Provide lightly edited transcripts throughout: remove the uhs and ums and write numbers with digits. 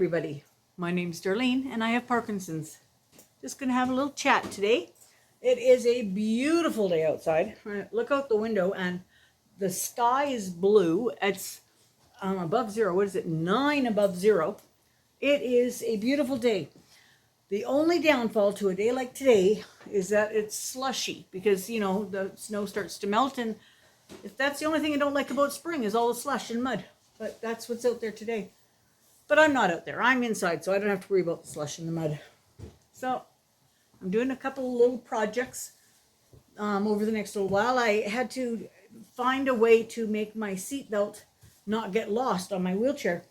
everybody. My name's Darlene and I have Parkinson's. Just going to have a little chat today. It is a beautiful day outside. Look out the window and the sky is blue. It's above zero. What is it? 9 above zero. It is a beautiful day. The only downfall to a day like today is that it's slushy because, you know, the snow starts to melt, and if that's the only thing I don't like about spring is all the slush and mud. But that's what's out there today. But I'm not out there. I'm inside, so I don't have to worry about the slush and the mud. So I'm doing a couple of little projects over the next little while. I had to find a way to make my seat belt not get lost on my wheelchair.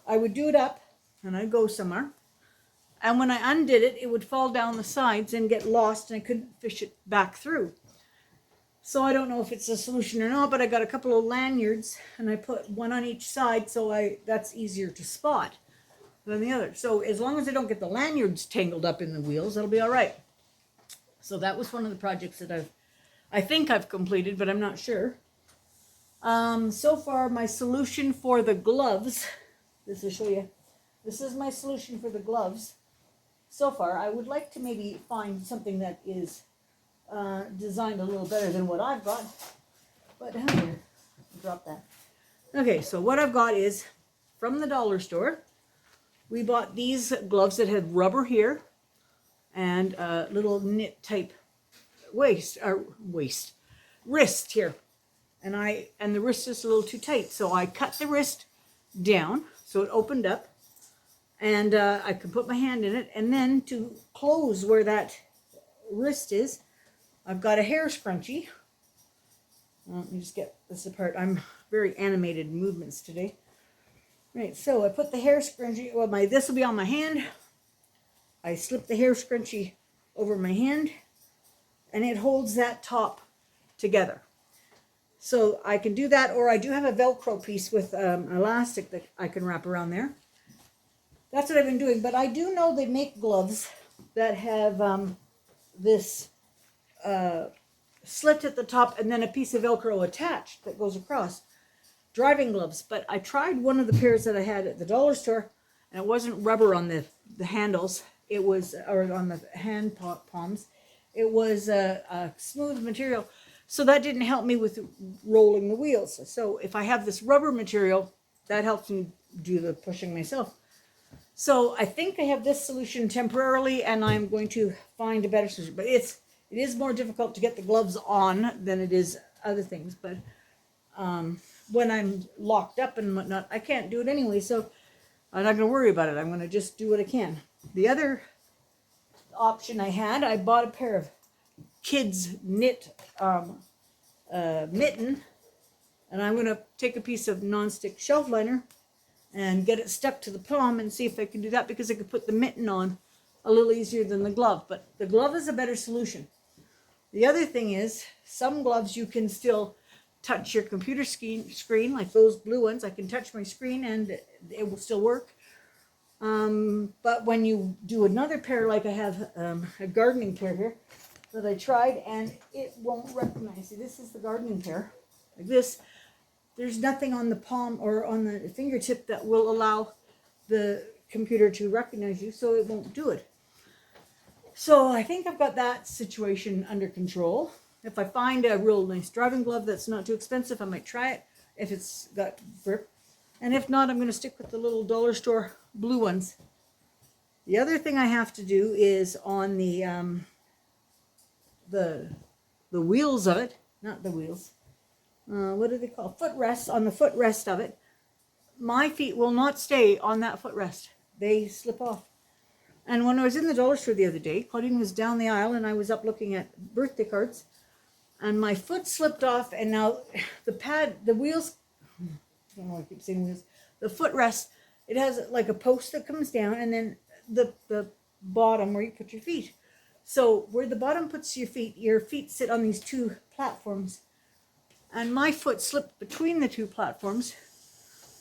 I would do it up and I'd go somewhere. And when I undid it, it would fall down the sides and get lost, and I couldn't fish it back through. So I don't know if it's a solution or not, but I got a couple of lanyards and I put one on each side, so that's easier to spot than the other. So as long as I don't get the lanyards tangled up in the wheels, that'll be all right. So that was one of the projects that I think I've completed, but I'm not sure. So far, my solution for the gloves, this will show you. This is my solution for the gloves. So far, I would like to maybe find something that is designed a little better than what I've got. But here, drop that. Okay, so what I've got is from the dollar store. We bought these gloves that had rubber here and a little knit type wrist here. And the wrist is a little too tight, so I cut the wrist down so it opened up, and I can put my hand in it. And then to close where that wrist is, I've got a hair scrunchie. Let me just get this apart. I'm very animated movements today. Right, so I put the hair scrunchie, well, this will be on my hand. I slip the hair scrunchie over my hand, and it holds that top together. So I can do that, or I do have a Velcro piece with elastic that I can wrap around there. That's what I've been doing, but I do know they make gloves that have this slit at the top and then a piece of Velcro attached that goes across. Driving gloves, but I tried one of the pairs that I had at the dollar store, and it wasn't rubber on the handles. It was, or on the hand palms. It was a smooth material, so that didn't help me with rolling the wheels. So if I have this rubber material, that helps me do the pushing myself. So I think I have this solution temporarily, and I'm going to find a better solution. But it is more difficult to get the gloves on than it is other things. But when I'm locked up and whatnot, I can't do it anyway. So I'm not going to worry about it. I'm going to just do what I can. The other option I had, I bought a pair of kids knit mitten, and I'm going to take a piece of non-stick shelf liner and get it stuck to the palm and see if I can do that, because I could put the mitten on a little easier than the glove. But the glove is a better solution. The other thing is, some gloves you can still touch your computer screen, like those blue ones. I can touch my screen and it will still work. But when you do another pair, like I have a gardening pair here that I tried, and it won't recognize. See, this is the gardening pair, like this. There's nothing on the palm or on the fingertip that will allow the computer to recognize you, so it won't do it. So I think I've got that situation under control. If I find a real nice driving glove that's not too expensive, I might try it if it's got grip. And if not, I'm going to stick with the little dollar store blue ones. The other thing I have to do is on the wheels of it, not the wheels. What do they call? Footrests. On the footrest of it, my feet will not stay on that footrest. They slip off. And when I was in the dollar store the other day, Claudine was down the aisle and I was up looking at birthday cards, and my foot slipped off, and now the wheels, I don't know why I keep saying wheels, the footrest, it has like a post that comes down, and then the bottom where you put your feet. So where the bottom puts your feet sit on these two platforms. And my foot slipped between the two platforms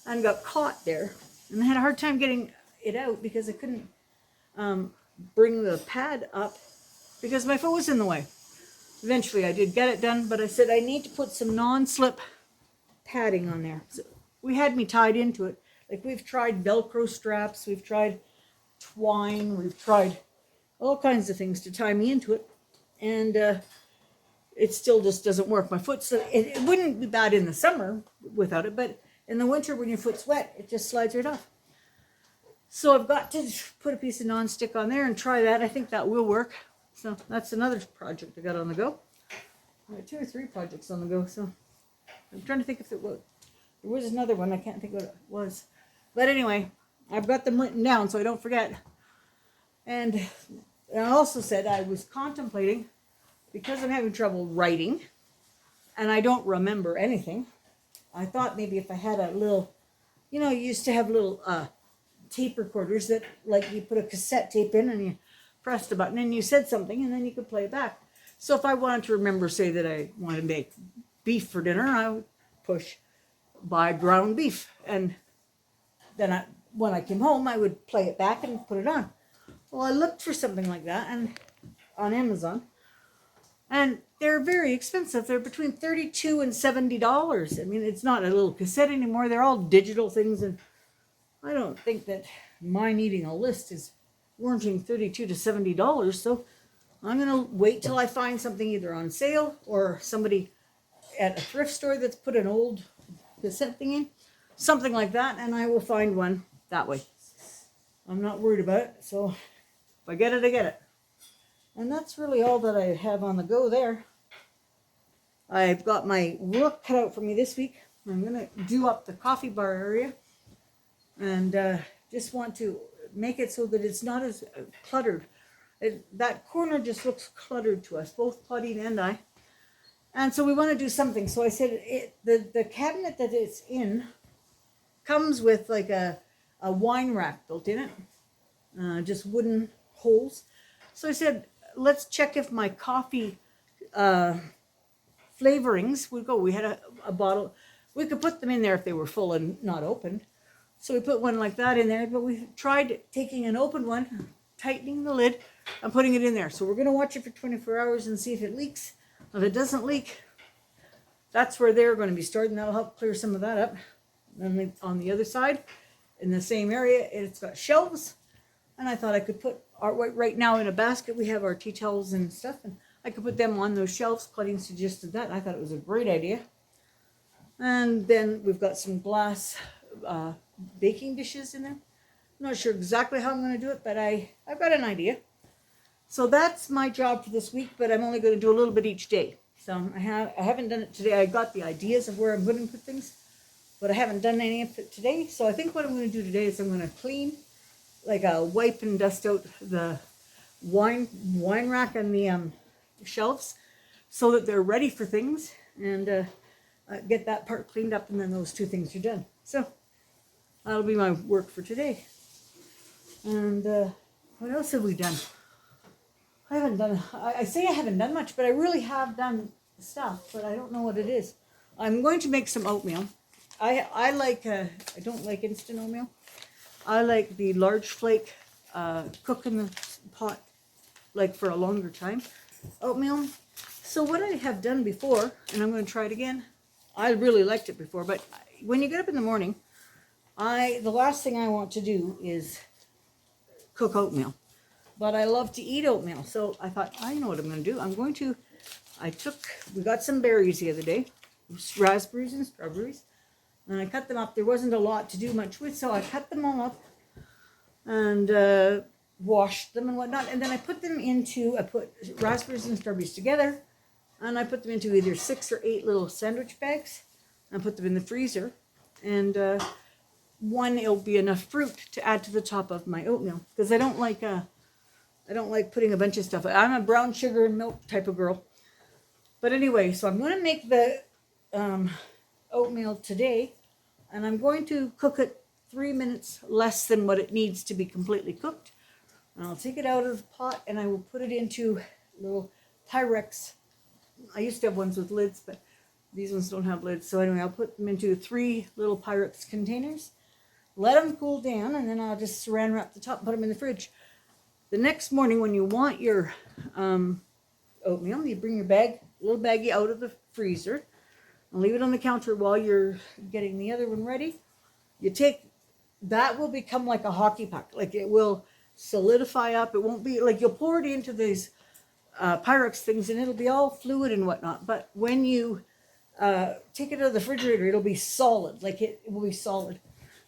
and got caught there. And I had a hard time getting it out because I couldn't bring the pad up because my foot was in the way. Eventually I did get it done, but I said I need to put some non-slip padding on there. So we had me tied into it. Like we've tried Velcro straps, we've tried twine, we've tried all kinds of things to tie me into it, and it still just doesn't work. My foot's, it wouldn't be bad in the summer without it, but in the winter when your foot's wet, it just slides right off. So I've got to put a piece of non-stick on there and try that. I think that will work. So that's another project I got on the go. I got 2 or 3 projects on the go. So I'm trying to think if there was another one. I can't think what it was. But anyway, I've got them written down so I don't forget. And I also said I was contemplating, because I'm having trouble writing and I don't remember anything, I thought maybe if I had a little, you know, you used to have little tape recorders that, like, you put a cassette tape in and you pressed a button and you said something and then you could play it back. So if I wanted to remember, say that I wanted to make beef for dinner, I would push buy ground beef, and then when I came home I would play it back and put it on. Well, I looked for something like that and on Amazon, and they're very expensive. They're between $32 and $70. I mean, it's not a little cassette anymore. They're all digital things, and I don't think that my needing a list is warranting $32 to $70. So I'm going to wait till I find something either on sale or somebody at a thrift store that's put an old cassette thing in, something like that, and I will find one that way. I'm not worried about it. So if I get it, I get it. And that's really all that I have on the go there. I've got my work cut out for me this week. I'm going to do up the coffee bar area, and just want to make it so that it's not as cluttered. That corner just looks cluttered to us, both Claudine and I. And so we want to do something. So I said the cabinet that it's in comes with like a wine rack built in it, just wooden holes. So I said, let's check if my coffee flavorings would go. We had a bottle. We could put them in there if they were full and not opened. So we put one like that in there, but we tried taking an open one, tightening the lid, and putting it in there. So we're going to watch it for 24 hours and see if it leaks. If it doesn't leak, that's where they're going to be stored, and that'll help clear some of that up. And then on the other side, in the same area, it's got shelves, and I thought I could put our, right now in a basket, we have our tea towels and stuff, and I could put them on those shelves. Claudine suggested that. I thought it was a great idea. And then we've got some glass baking dishes in there. I'm not sure exactly how I'm going to do it, but I've got an idea. So that's my job for this week, but I'm only going to do a little bit each day. So I haven't done it today. I got the ideas of where I'm going to put things, but I haven't done any of it today. So I think what I'm going to do today is I'm going to clean, like wipe and dust out the wine rack and the shelves so that they're ready for things, and get that part cleaned up, and then those 2 things are done. So that'll be my work for today. And what else have we done? I haven't done, I say I haven't done much, but I really have done stuff, but I don't know what it is. I'm going to make some oatmeal. I like, I don't like instant oatmeal. I like the large flake, cook in the pot, like for a longer time, oatmeal. So what I have done before, and I'm going to try it again, I really liked it before, but when you get up in the morning, the last thing I want to do is cook oatmeal. But I love to eat oatmeal. So I thought, I know what I'm going to do. We got some berries the other day, raspberries and strawberries, and I cut them up. There wasn't a lot to do much with, so I cut them all up and washed them and whatnot. And then I put raspberries and strawberries together, and I put them into either 6 or 8 little sandwich bags and put them in the freezer. And it'll be enough fruit to add to the top of my oatmeal, because I don't like putting a bunch of stuff. I'm a brown sugar and milk type of girl. But anyway, so I'm going to make the oatmeal today, and I'm going to cook it 3 minutes less than what it needs to be completely cooked. And I'll take it out of the pot, and I will put it into little Pyrex. I used to have ones with lids, but these ones don't have lids. So anyway, I'll put them into 3 little Pyrex containers, let them cool down, and then I'll just saran wrap the top and put them in the fridge. The next morning, when you want your oatmeal, you bring your little baggie out of the freezer and leave it on the counter while you're getting the other one ready. You take that will become like a hockey puck. Like it will solidify up. It won't be like you'll pour it into these Pyrex things and it'll be all fluid and whatnot. But when you take it out of the refrigerator, it'll be solid. Like it will be solid.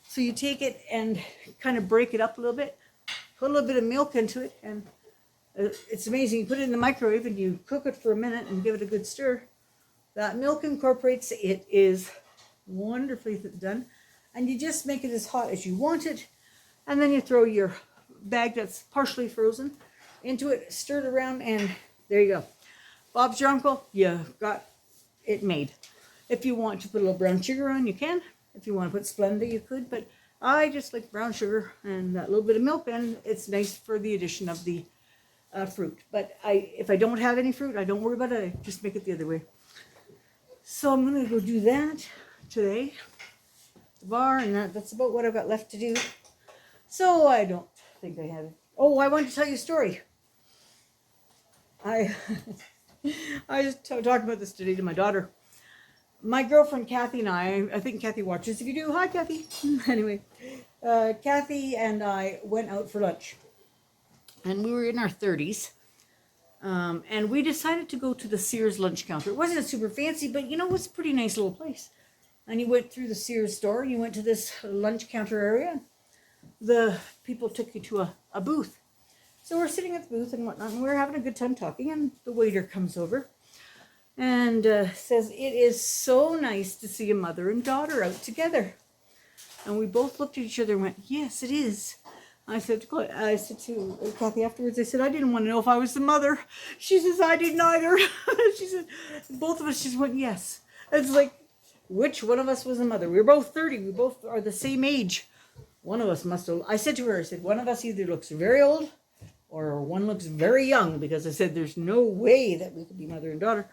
So you take it and kind of break it up a little bit, put a little bit of milk into it, and it's amazing. You put it in the microwave and you cook it for a minute and give it a good stir. That milk incorporates. It is wonderfully done. And you just make it as hot as you want it. And then you throw your bag that's partially frozen into it, stir it around, and there you go. Bob's your uncle. You got it made. If you want to put a little brown sugar on, you can. If you want to put Splenda, you could. But I just like brown sugar and that little bit of milk, and it's nice for the addition of the fruit. But if I don't have any fruit, I don't worry about it. I just make it the other way. So I'm going to go do that today. The bar, and that's about what I've got left to do. So I don't think I have it. Oh, I wanted to tell you a story. I was talking about this today to my daughter. My girlfriend Kathy and I think Kathy watches. If you do, hi Kathy. Anyway, Kathy and I went out for lunch. And we were in our 30s. And we decided to go to the Sears lunch counter. It wasn't super fancy, but you know, it was a pretty nice little place. And you went through the Sears store and you went to this lunch counter area. The people took you to a booth. So we're sitting at the booth and whatnot, and we're having a good time talking, and the waiter comes over and says, "It is so nice to see a mother and daughter out together." And we both looked at each other and went, "Yes, it is." I said to Kathy afterwards, I said, "I didn't want to know if I was the mother." She says, "I didn't either." She said, both of us just went, "Yes." It's like, which one of us was the mother? We were both 30. We both are the same age. One of us must have, I said to her, I said, one of us either looks very old or one looks very young, because I said, there's no way that we could be mother and daughter.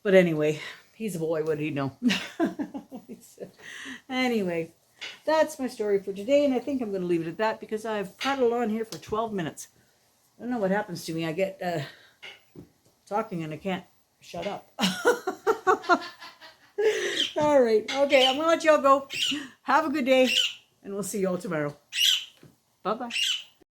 But anyway, he's a boy. What did he know? Anyway, that's my story for today. And I think I'm going to leave it at that because I've prattled on here for 12 minutes. I don't know what happens to me. I get talking and I can't shut up. All right. Okay, I'm going to let y'all go. Have a good day. And we'll see you all tomorrow. Bye-bye.